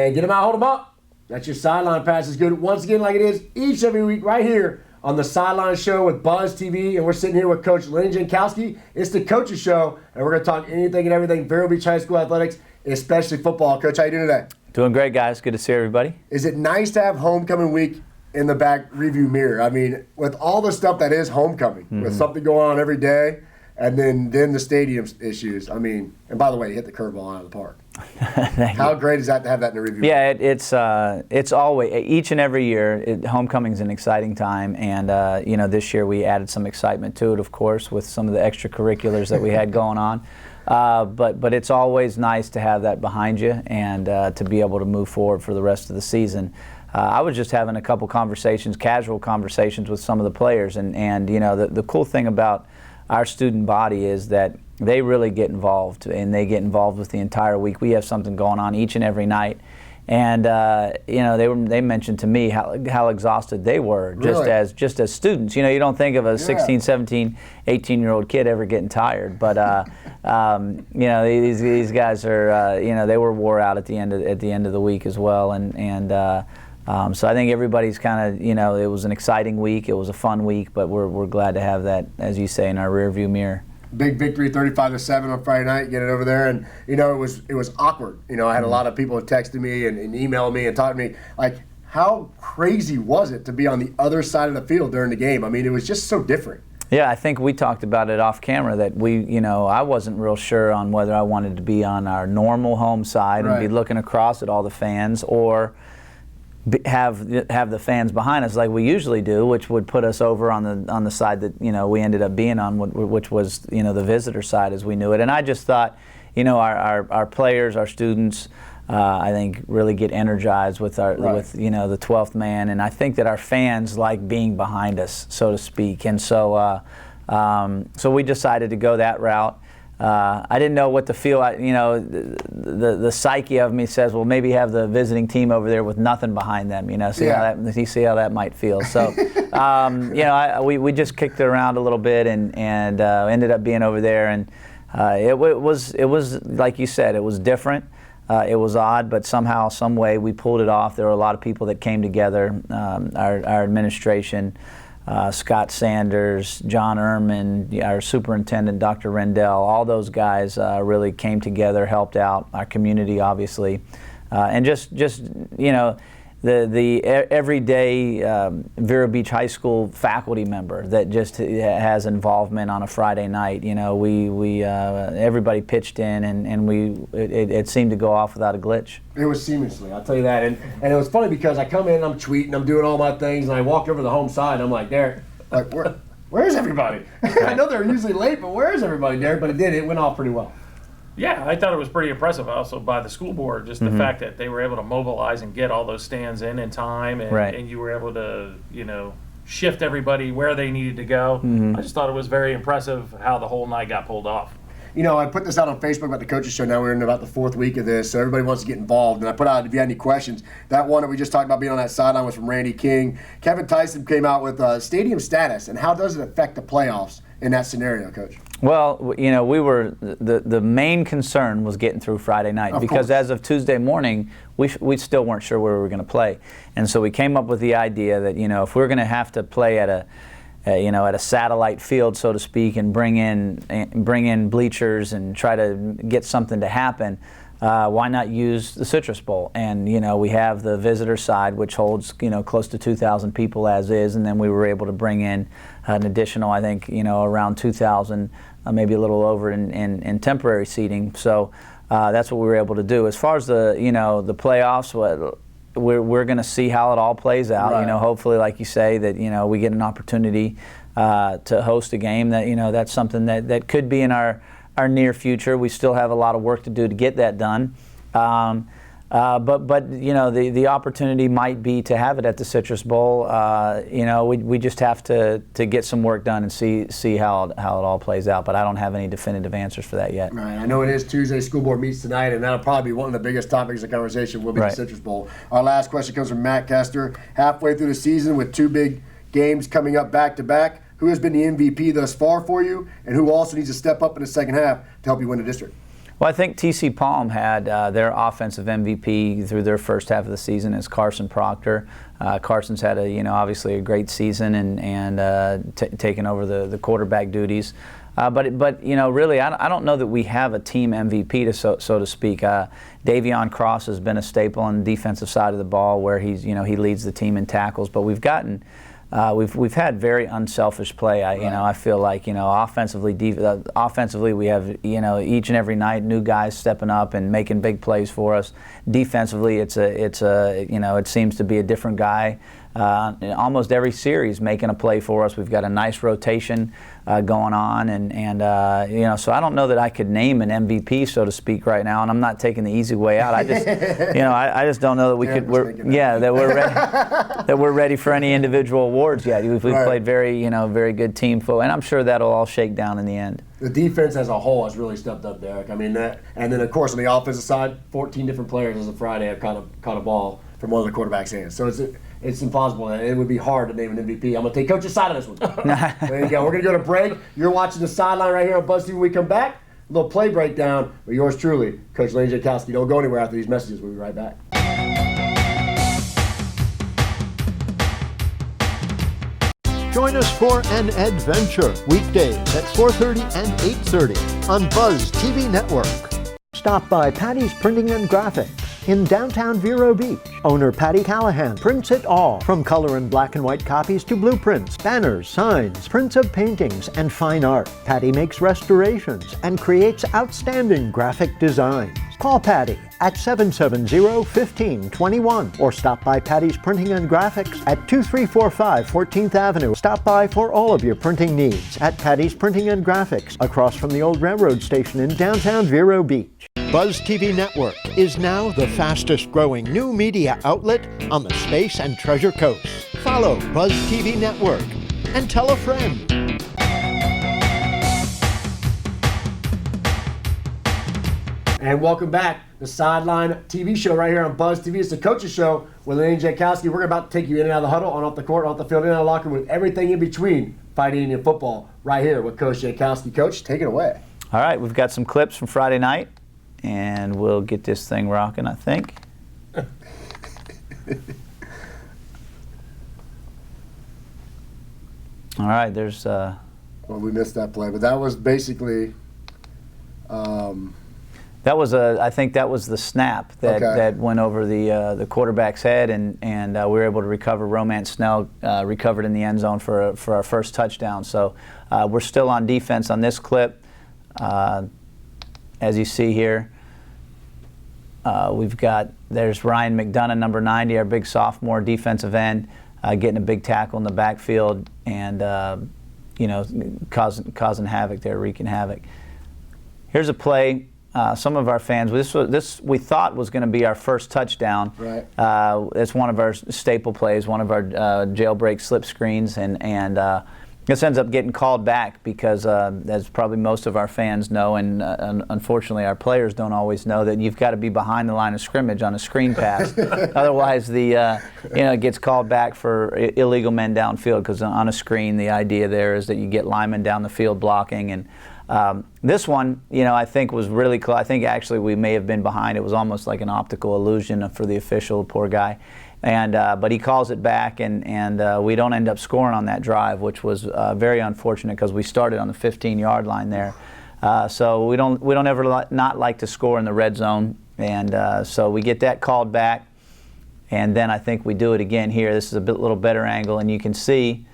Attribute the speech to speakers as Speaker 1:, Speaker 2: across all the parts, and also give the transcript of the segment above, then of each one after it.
Speaker 1: and get them out, hold them up. That's your sideline pass is good. Once again, like it is each every week right here on the Sideline Show with Buzz TV. And we're sitting here with Coach Lenny Jankowski. It's the Coaches Show, and we're going to talk anything and everything Vero Beach High School athletics, especially football. Coach, how you doing today?
Speaker 2: Doing great, guys. Good to see everybody.
Speaker 1: Is it nice to have homecoming week in the back review mirror? I mean, with all the stuff that is homecoming, with something going on every day, and then the stadium issues. I mean, and by the way, you hit the curveball out of the park. How great is that to have that in the review?
Speaker 2: Yeah, it's always, each and every year, homecoming's an exciting time, and this year we added some excitement to it, of course, with some of the extracurriculars that we had going on. But it's always nice to have that behind you and to be able to move forward for the rest of the season. I was just having a couple conversations, casual conversations with some of the players, and the cool thing about our student body is that they really get involved, and they get involved with the entire week. We have something going on each and every night, and they mentioned to me how exhausted they were just as students. You don't think of a 16, 17, 18-year-old kid ever getting tired, but these guys are they were wore out at the end of the week as well, so I think everybody's kind of, it was an exciting week, it was a fun week, but we're glad to have that, as you say, in our rearview mirror.
Speaker 1: Big victory, 35-7 on Friday night. Get it over there, and it was awkward. I had a lot of people texting me and emailing me and talking to me like, how crazy was it to be on the other side of the field during the game? I mean, it was just so different.
Speaker 2: Yeah, I think we talked about it off camera that I wasn't real sure on whether I wanted to be on our normal home side and be looking across at all the fans, or have the fans behind us like we usually do, which would put us over on the side that we ended up being on, which was the visitor side as we knew it. And I just thought, our players, our students, I think really get energized with the 12th man, and I think that our fans like being behind us, so to speak. And so we decided to go that route. I didn't know what to feel. The psyche of me says, well, maybe have the visiting team over there with nothing behind them. See how that might feel. So, we just kicked it around a little bit and ended up being over there. And it was like you said, it was different. It was odd, but somehow, some way, we pulled it off. There were a lot of people that came together. Our administration. Scott Sanders, John Ehrman, our superintendent, Dr. Rendell, all those guys really came together, helped out our community, obviously, and just the everyday Vero Beach High School faculty member that just has involvement on a Friday night. We everybody pitched in, and it seemed to go off without a glitch.
Speaker 1: It was seamlessly, I'll tell you that. And it was funny because I come in, I'm tweeting, I'm doing all my things, and I walked over to the home side, and I'm like, Derek, where's everybody? I know they're usually late, but where's everybody, Derek? But it went off pretty well.
Speaker 3: Yeah, I thought it was pretty impressive also by the school board, just the fact that they were able to mobilize and get all those stands in time, and you were able to, shift everybody where they needed to go. I just thought it was very impressive how the whole night got pulled off.
Speaker 1: I put this out on Facebook about the Coaches Show. Now we're in about the fourth week of this, so everybody wants to get involved. And I put out, if you had any questions, that one that we just talked about being on that sideline was from Randy King. Kevin Tyson came out with stadium status, and how does it affect the playoffs in that scenario, Coach?
Speaker 2: Well, we were the main concern was getting through Friday night, because as of Tuesday morning, we still weren't sure where we were going to play, and so we came up with the idea that if we're going to have to play at a satellite field, so to speak, and bring in bleachers and try to get something to happen, why not use the Citrus Bowl? And we have the visitor side, which holds close to 2,000 people as is, and then we were able to bring in an additional, I think, around 2,000, maybe a little over in temporary seating. So that's what we were able to do. As far as the the playoffs, we're going to see how it all plays out.
Speaker 1: Right.
Speaker 2: Hopefully, like you say, that we get an opportunity to host a game that that's something that could be in our near future. We still have a lot of work to do to get that done. But the opportunity might be to have it at the Citrus Bowl. We just have to get some work done and see how it all plays out. But I don't have any definitive answers for that yet.
Speaker 1: Right. I know it is Tuesday. School board meets tonight, and that'll probably be one of the biggest topics of conversation. Will be the Citrus Bowl. Our last question comes from Matt Kester. Halfway through the season, with two big games coming up back to back, who has been the MVP thus far for you, and who also needs to step up in the second half to help you win the district?
Speaker 2: Well, I think TC Palm had their offensive MVP through their first half of the season as Carson Proctor. Carson's had obviously a great season and taken over the quarterback duties. But really, I don't know that we have a team MVP so to speak. Davion Cross has been a staple on the defensive side of the ball, where he leads the team in tackles. But we've we've had very unselfish play. I feel like offensively we have each and every night new guys stepping up and making big plays for us. Defensively, it seems to be a different guy. In almost every series making a play for us. We've got a nice rotation going on, so I don't know that I could name an MVP, so to speak, right now, and I'm not taking the easy way out. I just, I just don't know that we could. That we're ready for any individual awards yet. We've played very good team football, and I'm sure that'll all shake down in the end.
Speaker 1: The defense as a whole has really stepped up, Derek. I mean that, and then of course on the offensive side, 14 different players as of Friday have caught a ball from one of the quarterback's hands. So it's impossible. It would be hard to name an MVP. I'm going to take Coach's side of this one. There you go. We're going to go to break. You're watching The Sideline right here on BuzzTV. When we come back, a little play breakdown with yours truly, Coach Lane Jankowski. Don't go anywhere after these messages. We'll be right back.
Speaker 4: Join us for an adventure weekdays at 4:30 and 8:30 on Buzz TV Network. Stop by Patty's Printing and Graphics in downtown Vero Beach. Owner Patty Callahan prints it all, from color and black and white copies to blueprints, banners, signs, prints of paintings, and fine art. Patty makes restorations and creates outstanding graphic designs. Call Patty at 770-1521 or stop by Patty's Printing and Graphics at 2345 14th Avenue. Stop by for all of your printing needs at Patty's Printing and Graphics across from the old railroad station in downtown Vero Beach. Buzz TV Network is now the fastest growing new media outlet on the Space and Treasure Coast. Follow Buzz TV Network and tell a friend.
Speaker 1: And welcome back. The Sideline TV show right here on Buzz TV. It's the Coach's Show with Lane Jankowski. We're about to take you in and out of the huddle, on off the court, off the field, in and out of the locker room, with everything in between fighting in football right here with Coach Jankowski. Coach, take it away.
Speaker 2: All right, we've got some clips from Friday night, and we'll get this thing rocking, I think. All right, there's...
Speaker 1: Well, we missed that play, but that was basically...
Speaker 2: I think that was the snap that went over the quarterback's head, and we were able to recover. Romance Snell recovered in the end zone for our first touchdown. So we're still on defense on this clip. As you see here, there's Ryan McDonough, number 90, our big sophomore defensive end, getting a big tackle in the backfield and causing havoc there, wreaking havoc. Here's a play. Some of our fans, this we thought was going to be our first touchdown.
Speaker 1: Right.
Speaker 2: It's one of our staple plays, one of our jailbreak slip screens, and this ends up getting called back because, as probably most of our fans know, and unfortunately our players don't always know, that you've got to be behind the line of scrimmage on a screen pass. Otherwise, it gets called back for illegal men downfield, because on a screen, the idea there is that you get linemen down the field blocking. And this one, I think was really close. I think actually we may have been behind. It was almost like an optical illusion for the official, poor guy. And but he calls it back, and we don't end up scoring on that drive, which was very unfortunate because we started on the 15-yard line there. So we don't ever not like to score in the red zone, and so we get that called back, and then I think we do it again here. This is a little better angle, and you can see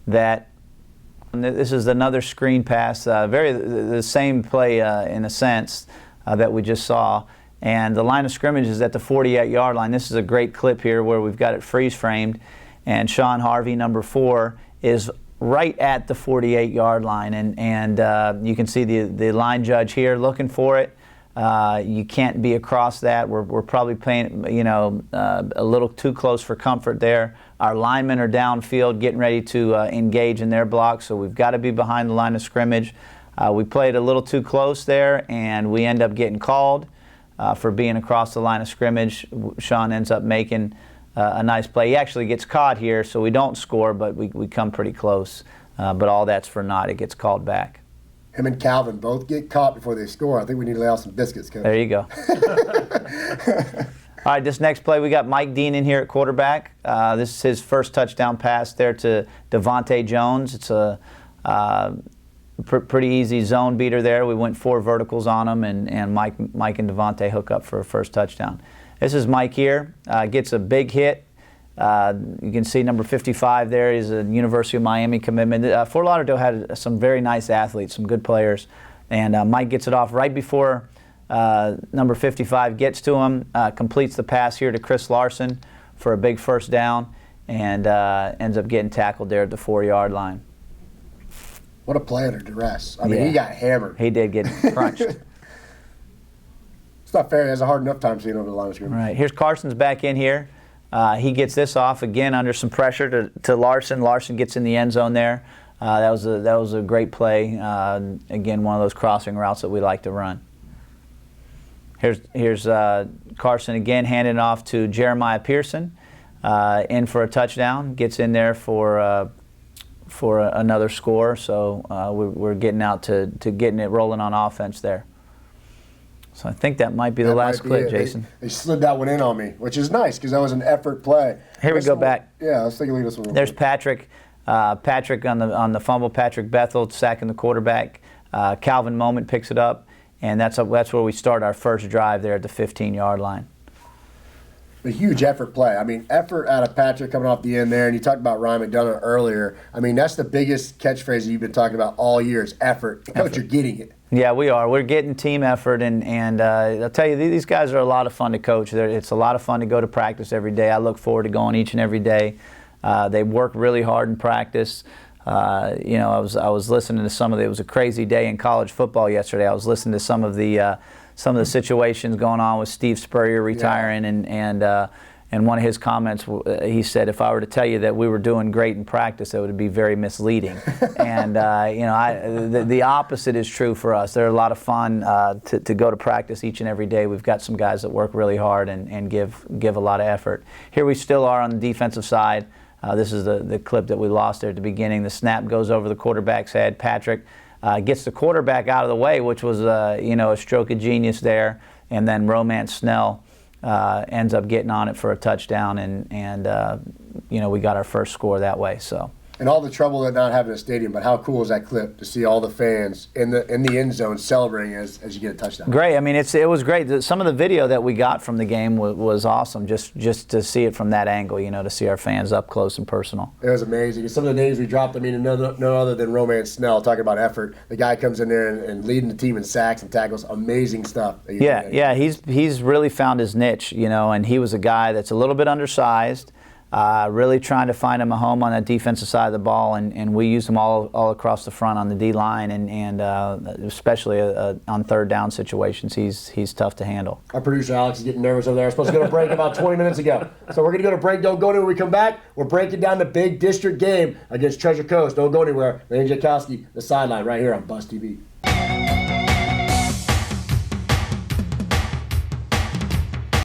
Speaker 2: that. This is another screen pass, the same play in a sense that we just saw. And the line of scrimmage is at the 48-yard line. This is a great clip here where we've got it freeze framed. And Sean Harvey, number 4, is right at the 48-yard line. And you can see the line judge here looking for it. You can't be across that. We're probably playing, a little too close for comfort there. Our linemen are downfield getting ready to engage in their block, so we've got to be behind the line of scrimmage. We played a little too close there, and we end up getting called for being across the line of scrimmage. Sean ends up making a nice play. He actually gets caught here, so we don't score, but we come pretty close. But all that's for naught. It gets called back.
Speaker 1: him and Calvin both get caught before they score. I think we need to lay out some biscuits, Coach.
Speaker 2: There you go. All right, this next play, we got Mike Dean in here at quarterback. This is his first touchdown pass there to Devontae Jones. It's a pretty easy zone beater there. We went 4 verticals on him, and Mike and Devontae hook up for a first touchdown. This is Mike here. Gets a big hit. You can see number 55 there is a University of Miami commitment. Fort Lauderdale had some very nice athletes, some good players, and Mike gets it off right before number 55 gets to him, completes the pass here to Chris Larson for a big first down, and ends up getting tackled there at the 4-yard line.
Speaker 1: What a play under duress. I mean, he got hammered.
Speaker 2: He did get crunched.
Speaker 1: It's not fair. He has a hard enough time seeing over the line of scrimmage.
Speaker 2: Right. Here's Carson's back in here. He gets this off again under some pressure to Larson. Larson gets in the end zone there. That was a great play. Again, one of those crossing routes that we like to run. Here's Carson again, handing it off to Jeremiah Pearson, in for a touchdown. Gets in there for another score. So we're getting out to getting it rolling on offense there. So I think that might be the last clip, Jason.
Speaker 1: They slid that one in on me, which is nice because that was an effort play.
Speaker 2: Here we go back.
Speaker 1: Yeah, let's take a look at this one.
Speaker 2: There's Patrick. Patrick on the fumble. Patrick Bethel sacking the quarterback. Calvin Moment picks it up, and that's where we start our first drive there at the 15-yard line.
Speaker 1: A huge effort play. I mean, effort out of Patrick coming off the end there, and you talked about Ryan McDonough earlier. I mean, that's the biggest catchphrase that you've been talking about all year is effort. Coach, you're getting it.
Speaker 2: Yeah, we are. We're getting team effort, and I'll tell you, these guys are a lot of fun to coach. It's a lot of fun to go to practice every day. I look forward to going each and every day. They work really hard in practice. I was listening to some of it. It was a crazy day in college football yesterday. I was listening to some of the situations going on with Steve Spurrier retiring, and one of his comments, he said, if I were to tell you that we were doing great in practice, that would be very misleading. And the opposite is true for us. They're a lot of fun to go to practice each and every day. We've got some guys that work really hard and give a lot of effort. Here we still are on the defensive side. This is the clip that we lost there at the beginning. The snap goes over the quarterback's head. Patrick gets the quarterback out of the way, which was a stroke of genius there. And then Romance Snell ends up getting on it for a touchdown, and we got our first score that way. So.
Speaker 1: And all the trouble at not having a stadium, but how cool is that clip to see all the fans in the end zone celebrating as you get a touchdown?
Speaker 2: Great. I mean, it was great. Some of the video that we got from the game was awesome, just to see it from that angle, to see our fans up close and personal.
Speaker 1: It was amazing. Some of the names we dropped, I mean, no other than Romance Snell, talking about effort. The guy comes in there and leading the team in sacks and tackles. Amazing stuff.
Speaker 2: Yeah. He's really found his niche, and he was a guy that's a little bit undersized. Really trying to find him a home on that defensive side of the ball, and we used him all across the front on the D-line, and especially on third down situations, he's tough to handle.
Speaker 1: Our producer Alex is getting nervous over there. I was supposed to go to break about 20 minutes ago. So we're going to go to break. Don't go anywhere. When we come back, we're breaking down the big district game against Treasure Coast. Don't go anywhere. Lane Jankowski, the sideline right here on Buzz TV.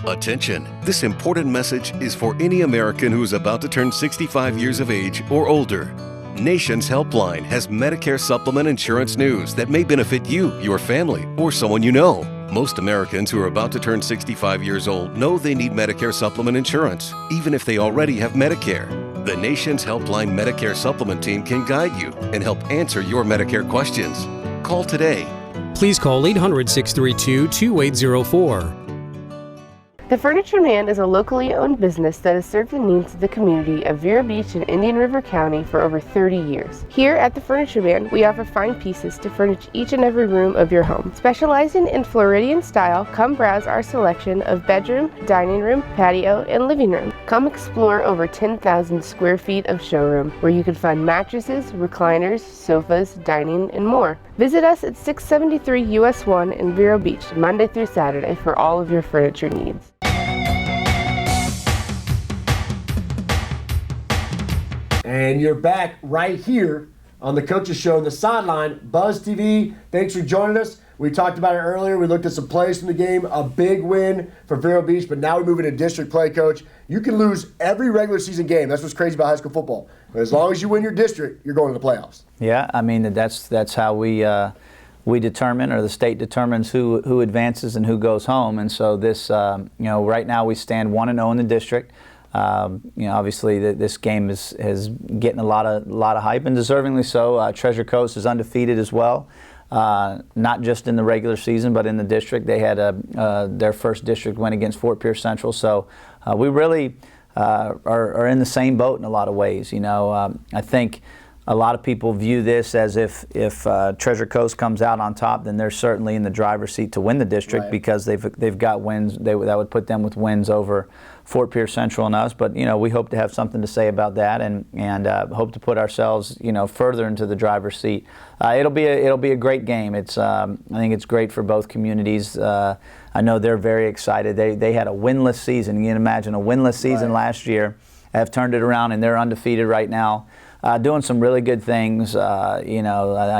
Speaker 5: Attention! This important message is for any American who is about to turn 65 years of age or older. Nation's Helpline has Medicare supplement insurance news that may benefit you, your family, or someone you know. Most Americans who are about to turn 65 years old know they need Medicare supplement insurance, even if they already have Medicare. The Nation's Helpline Medicare supplement team can guide you and help answer your Medicare questions. Call today.
Speaker 6: Please call 800-632-2804.
Speaker 7: The Furniture Man is a locally owned business that has served the needs of the community of Vero Beach and Indian River County for over 30 years. Here at the Furniture Man, we offer fine pieces to furnish each and every room of your home. Specializing in Floridian style, come browse our selection of bedroom, dining room, patio, and living room. Come explore over 10,000 square feet of showroom where you can find mattresses, recliners, sofas, dining, and more. Visit us at 673 US 1 in Vero Beach, Monday through Saturday for all of your furniture needs.
Speaker 1: And you're back right here on the Coaches Show on the sideline, Buzz TV. Thanks for joining us. We talked about it earlier. We looked at some plays from the game. A big win for Vero Beach, but now we move into district play, Coach. You can lose every regular season game. That's what's crazy about high school football. But as long as you win your district, you're going to the playoffs.
Speaker 2: Yeah, I mean, that's how we we determine, or the state determines, who advances and who goes home. And so this, right now we stand 1-0 in the district. Obviously this game is getting a lot of hype, and deservingly so. Treasure Coast is undefeated as well, not just in the regular season, but in the district. They had their first district win against Fort Pierce Central. So we really are in the same boat in a lot of ways. I think a lot of people view this as if Treasure Coast comes out on top, then they're certainly in the driver's seat to win the district, right, because they've got wins. That would put them with wins over Fort Pierce Central and us. But we hope to have something to say about that, and hope to put ourselves further into the driver's seat. It'll be a great game. I think it's great for both communities. I know they're very excited. They had a winless season. You can imagine a winless season last year. Have turned it around, and they're undefeated right now. Doing some really good things. I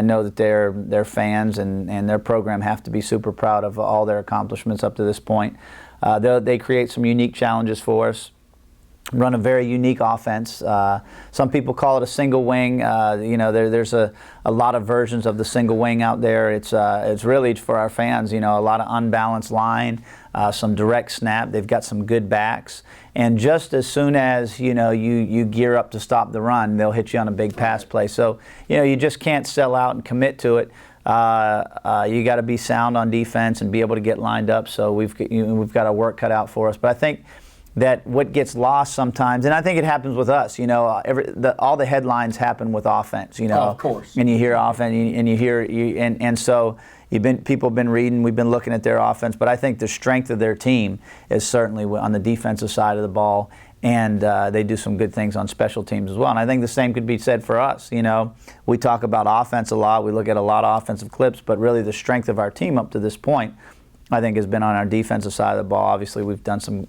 Speaker 2: know that their fans and their program have to be super proud of all their accomplishments up to this point. They create some unique challenges for us. Run a very unique offense. Some people call it a single wing. There's a lot of versions of the single wing out there. It's really for our fans. A lot of unbalanced line, some direct snap. They've got some good backs, and just as soon as you gear up to stop the run, they'll hit you on a big pass play. So you just can't sell out and commit to it. You got to be sound on defense and be able to get lined up. So we've got our work cut out for us. But I think that what gets lost sometimes, and I think it happens with us, all the headlines happen with offense,
Speaker 1: of course.
Speaker 2: And you hear offense, and so people have been reading, we've been looking at their offense, but I think the strength of their team is certainly on the defensive side of the ball, and they do some good things on special teams as well. And I think the same could be said for us. We talk about offense a lot, we look at a lot of offensive clips, but really the strength of our team up to this point, I think, has been on our defensive side of the ball. Obviously, we've done some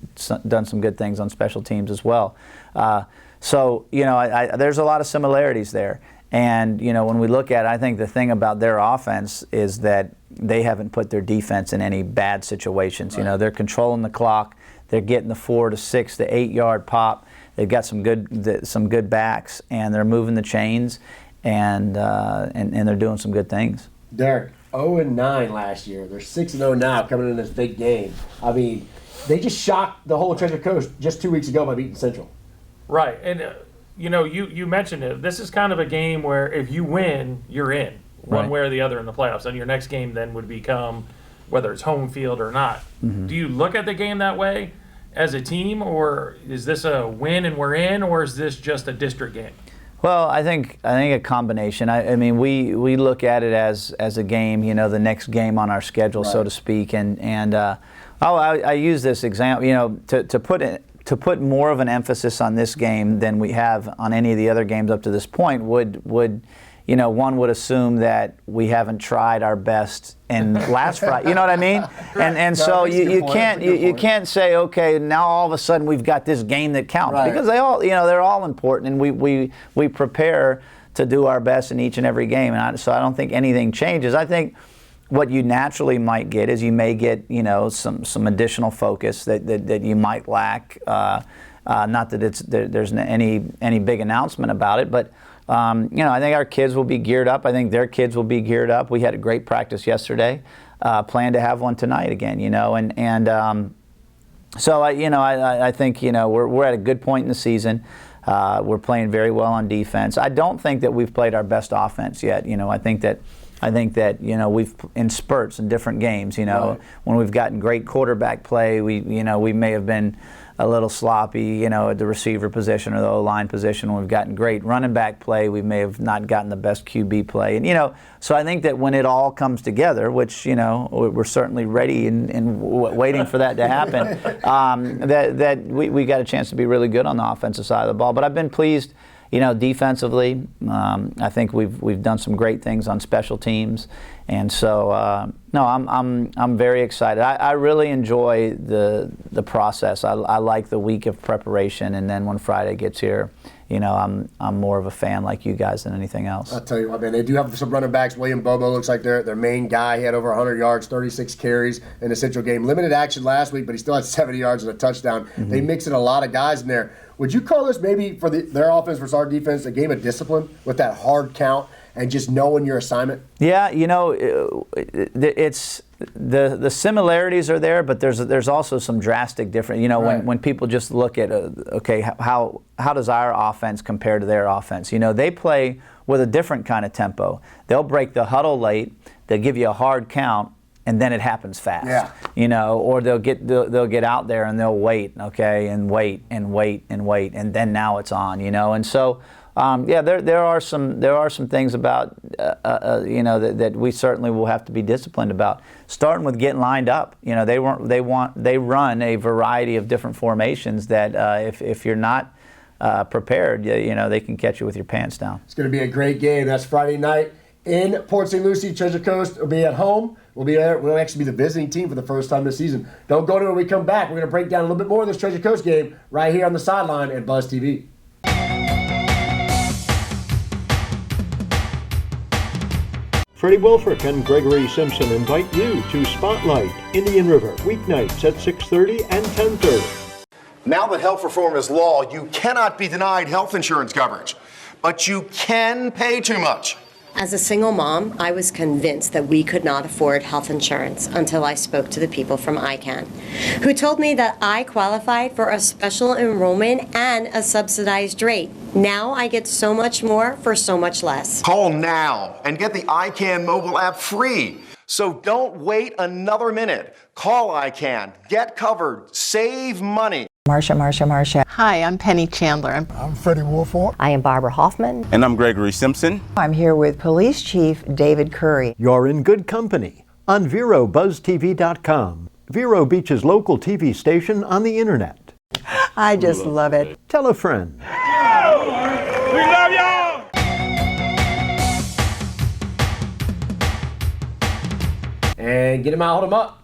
Speaker 2: good things on special teams as well. There's a lot of similarities there. And when we look at it, I think the thing about their offense is that they haven't put their defense in any bad situations. Right. They're controlling the clock. They're getting the 4 to 6 to 8 yard pop. They've got some good backs, and they're moving the chains, and they're doing some good things.
Speaker 1: Derek, 0-9 last year. They're 6-0 now, coming in this big game. I mean, they just shocked the whole Treasure Coast just 2 weeks ago by beating Central.
Speaker 3: Right, and you mentioned it. This is kind of a game where if you win, you're in one way or the other in the playoffs, and your next game then would become whether it's home field or not. Mm-hmm. Do you look at the game that way as a team, or is this a win and we're in, or is this just a district game?
Speaker 2: Well, I think a combination. I mean, we look at it as a game, the next game on our schedule, right, so to speak. And I use this example, to put more of an emphasis on this game than we have on any of the other games up to this point would one would assume that we haven't tried our best in last Friday. You know what I mean? And so you can't say, okay, now all of a sudden we've got this game that counts, right, because they're all important, and we prepare to do our best in each and every game. And so I don't think anything changes. I think what you naturally might get is you may get some additional focus that you might lack. Not that there's any big announcement about it, but I think our kids will be geared up. I think their kids will be geared up. We had a great practice yesterday. Plan to have one tonight again. So I think we're at a good point in the season. We're playing very well on defense. I don't think that we've played our best offense yet. I think that we've in spurts in different games.
Speaker 1: Right,
Speaker 2: when we've gotten great quarterback play, we may have been a little sloppy, at the receiver position or the O-line position. When we've gotten great running back play, we may have not gotten the best QB play. And, so I think that when it all comes together, which, we're certainly ready and waiting for that to happen, that we got a chance to be really good on the offensive side of the ball. But I've been pleased, defensively. I think we've done some great things on special teams. And so, I'm very excited. I really enjoy the process. I like the week of preparation, and then when Friday gets here, I'm more of a fan like you guys than anything else.
Speaker 1: I'll tell you what, man, they do have some running backs. William Bobo looks like their main guy. He had over 100 yards, 36 carries in the Central game. Limited action last week, but he still had 70 yards and a touchdown. Mm-hmm. They mix in a lot of guys in there. Would you call this maybe for their offense versus our defense a game of discipline with that hard count? and just knowing your assignment?
Speaker 2: Yeah, it's the similarities are there, but there's also some drastic difference. When people just look at how does our offense compare to their offense? They play with a different kind of tempo. They'll break the huddle late. They'll give you a hard count, and then it happens fast. Yeah. Or they'll get out there and they'll wait, and wait and wait and wait, and then now it's on. And so. There are some things about that we certainly will have to be disciplined about. Starting with getting lined up. They run a variety of different formations that if you're not prepared, they can catch you with your pants down.
Speaker 1: It's going to be a great game. That's Friday night in Port St. Lucie. Treasure Coast will be at home. We'll be there. We'll actually be the visiting team for the first time this season. Don't go to it when we come back. We're going to break down a little bit more of this Treasure Coast game right here on the sideline at Buzz TV.
Speaker 4: Freddie Wilfrick and Gregory Simpson invite you to Spotlight Indian River, weeknights at 6:30 and 10:30.
Speaker 6: Now that health reform is law, you cannot be denied health insurance coverage, but you can pay too much.
Speaker 8: As a single mom, I was convinced that we could not afford health insurance until I spoke to the people from ICANN, who told me that I qualified for a special enrollment and a subsidized rate. Now I get so much more for so much less.
Speaker 6: Call now and get the ICANN mobile app free. So don't wait another minute. Call ICANN, get covered, save money.
Speaker 9: Marsha. Hi, I'm Penny Chandler.
Speaker 10: I'm Freddie Wolford.
Speaker 11: I am Barbara Hoffman.
Speaker 12: And I'm Gregory Simpson.
Speaker 11: I'm here with Police Chief David Curry.
Speaker 4: You're in good company on VeroBuzzTV.com, Vero Beach's local TV station on the internet.
Speaker 11: I just love it.
Speaker 4: Tell a friend.
Speaker 10: We love y'all!
Speaker 1: And get him out, hold him up.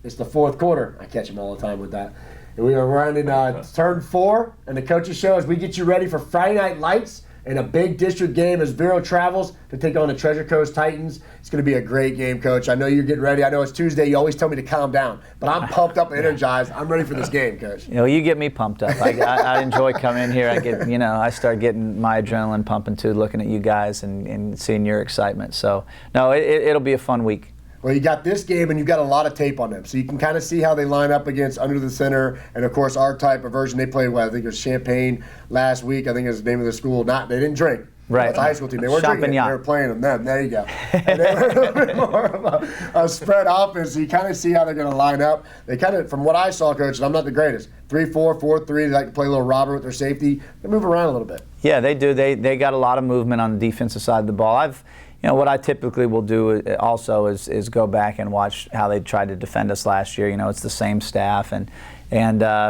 Speaker 1: It's the fourth quarter. I catch him all the time with that. And we are running turn 4 and the coaches show as we get you ready for Friday Night Lights and a big district game as Vero travels to take on the Treasure Coast Titans. It's going to be a great game, Coach. I know you're getting ready. I know it's Tuesday. You always tell me to calm down, but I'm pumped up and energized. I'm ready for this game, Coach.
Speaker 2: You get me pumped up. I enjoy coming in here. I start getting my adrenaline pumping too, looking at you guys and seeing your excitement. So, no, it'll be a fun week.
Speaker 1: Well, you got this game, and you've got a lot of tape on them, so you can kind of see how they line up against Under the Center, and of course our type of version. They played, I think it was Champaign last week. I think it was the name of the school. They didn't drink.
Speaker 2: Right.
Speaker 1: That's a high school team. They weren't drinking. They were playing them. There you go. And they were a little bit more of a spread offense, so you kind of see how they're going to line up. They kind of, from what I saw, Coach, and I'm not the greatest, 3-4, 4-3. They like to play a little robber with their safety. They move around a little bit.
Speaker 2: Yeah, they do. They got a lot of movement on the defensive side of the ball. What I typically will do also is go back and watch how they tried to defend us last year. It's the same staff, and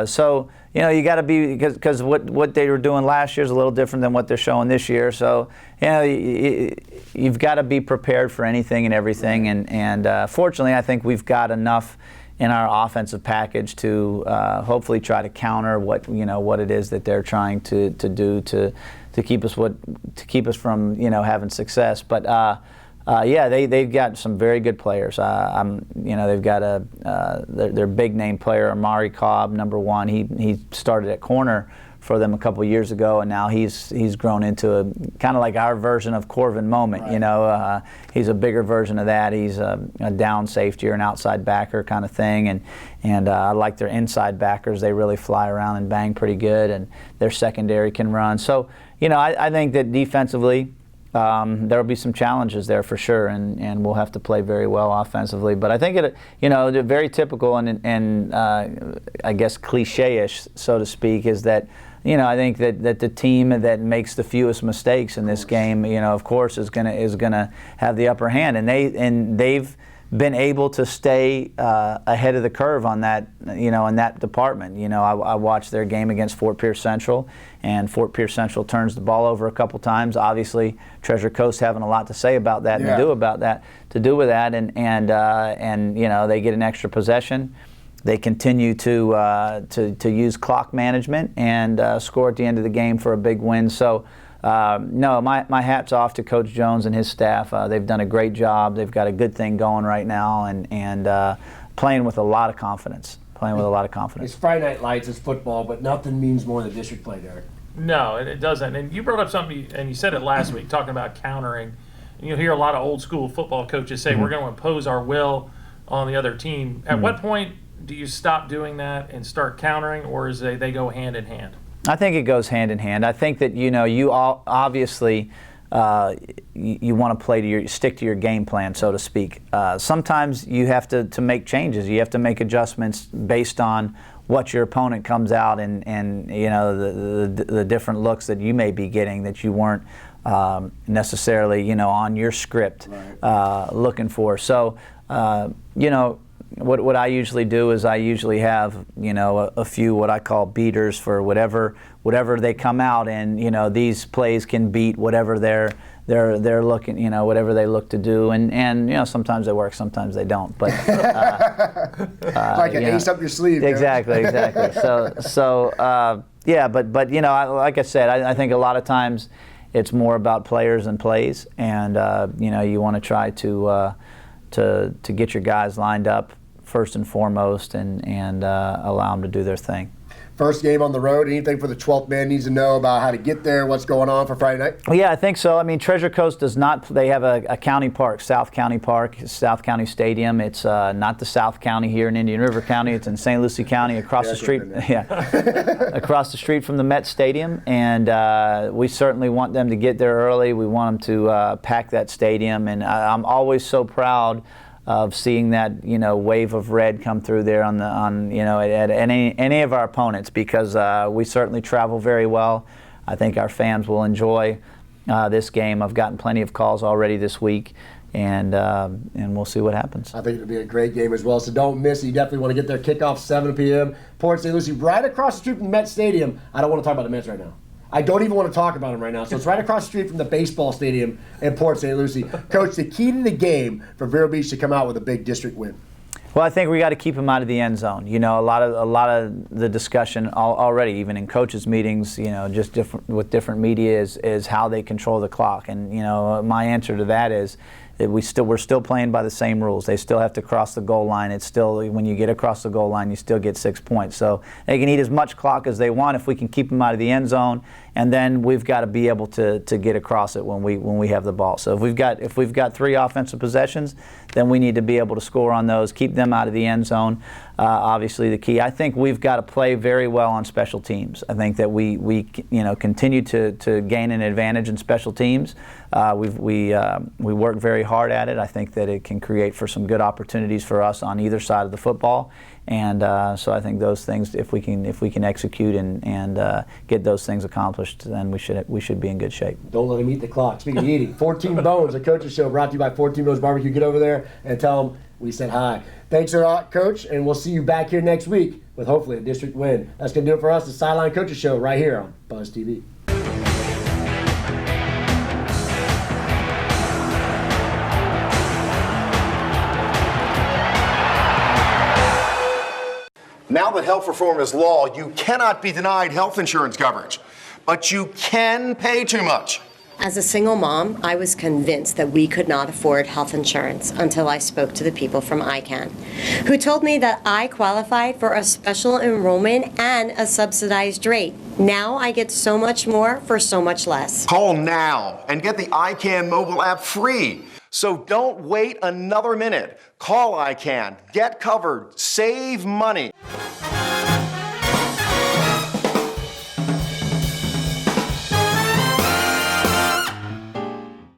Speaker 2: so you got to be, because what they were doing last year is a little different than what they're showing this year. So you've got to be prepared for anything and everything, and fortunately, I think we've got enough in our offensive package to hopefully try to counter what it is that they're trying to do to keep us from having success. But they've got some very good players. They've got their big name player Amari Cobb, number 1. He started at corner for them a couple of years ago, and now he's grown into a kind of like our version of Corvin Moment. Right. He's a bigger version of that. He's a down safety or an outside backer kind of thing, and I like their inside backers. They really fly around and bang pretty good, and their secondary can run. So I think that defensively there will be some challenges there for sure, and we'll have to play very well offensively. But I think they're very typical and I guess cliche-ish, so to speak, is that I think that the team that makes the fewest mistakes in this game, of course, is gonna have the upper hand, and they've been able to stay ahead of the curve on that, in that department. I watched their game against Fort Pierce Central, and Fort Pierce Central turns the ball over a couple times. Obviously, Treasure Coast having a lot to say about that and to do with that, and they get an extra possession. They continue to use clock management and score at the end of the game for a big win. So. My hat's off to Coach Jones and his staff. They've done a great job. They've got a good thing going right now, and playing with a lot of confidence.
Speaker 1: It's Friday Night Lights, it's football, but nothing means more than district play, Derek.
Speaker 3: No, it doesn't. And you brought up something, and you said it last week, talking about countering You hear a lot of old school football coaches say, we're going to impose our will on the other team. At what point do you stop doing that and start countering, or is they go hand in hand?
Speaker 2: I think it goes hand in hand. I think that, you all obviously you want to stick to your game plan, so to speak. Sometimes you have to make changes. You have to make adjustments based on what your opponent comes out and the different looks that you may be getting that you weren't necessarily on your script looking for. So what I usually do is I usually have a few what I call beaters for whatever they come out, and these plays can beat whatever they're looking, whatever they look to do, and sometimes they work, sometimes they don't, but
Speaker 1: like an ace up your sleeve.
Speaker 2: Exactly. So yeah, but like I said, I think a lot of times it's more about players and plays, and you want to try to get your guys lined up first and foremost, and allow them to do their thing.
Speaker 1: First game on the road, anything for the 12th man needs to know about how to get there, what's going on for Friday night?
Speaker 2: Well, yeah, I think so. I mean, Treasure Coast does not, they have a county park, South County Park, South County Stadium. It's not the South County here in Indian River County. It's in St. Lucie County across the street. Across the street from the Met Stadium. And we certainly want them to get there early. We want them to pack that stadium. And I'm always so proud of seeing that wave of red come through there at any of our opponents, because we certainly travel very well. I think our fans will enjoy this game. I've gotten plenty of calls already this week, and we'll see what happens.
Speaker 1: I think it'll be a great game as well, so don't miss it. You definitely want to get there. Kickoff 7 p.m. Port St. Lucie, right across the street from the Met Stadium. I don't want to talk about the Mets right now. I don't even want to talk about them right now. So it's right across the street from the baseball stadium in Port St. Lucie. Coach, the key to the game for Vero Beach to come out with a big district win.
Speaker 2: Well, I think we got to keep them out of the end zone. A lot of the discussion already, even in coaches' meetings, just with different media, is how they control the clock. And my answer to that is that we're still playing by the same rules. They still have to cross the goal line. It's still, when you get across the goal line, you still get 6 points. So they can eat as much clock as they want if we can keep them out of the end zone. And then we've got to be able to get across it when we have the ball. So if we've got 3 offensive possessions, then we need to be able to score on those, keep them out of the end zone. Obviously, the key. I think we've got to play very well on special teams. I think that we continue to gain an advantage in special teams. We work very hard at it. I think that it can create for some good opportunities for us on either side of the football. And so I think those things, if we can execute and get those things accomplished, then we should be in good shape.
Speaker 1: Don't let them eat the clock. Speaking of eating, 14 Bones, a coach's show brought to you by 14 Bones Barbecue. Get over there and tell them we said hi. Thanks a lot, Coach, and we'll see you back here next week with hopefully a district win. That's going to do it for us, the Sideline Coaches Show, right here on Buzz TV.
Speaker 6: Now that health reform is law, you cannot be denied health insurance coverage, but you can pay too much.
Speaker 8: As a single mom, I was convinced that we could not afford health insurance until I spoke to the people from ICANN, who told me that I qualified for a special enrollment and a subsidized rate. Now I get so much more for so much less.
Speaker 6: Call now and get the ICANN mobile app free. So don't wait another minute. Call ICANN, get covered, save money.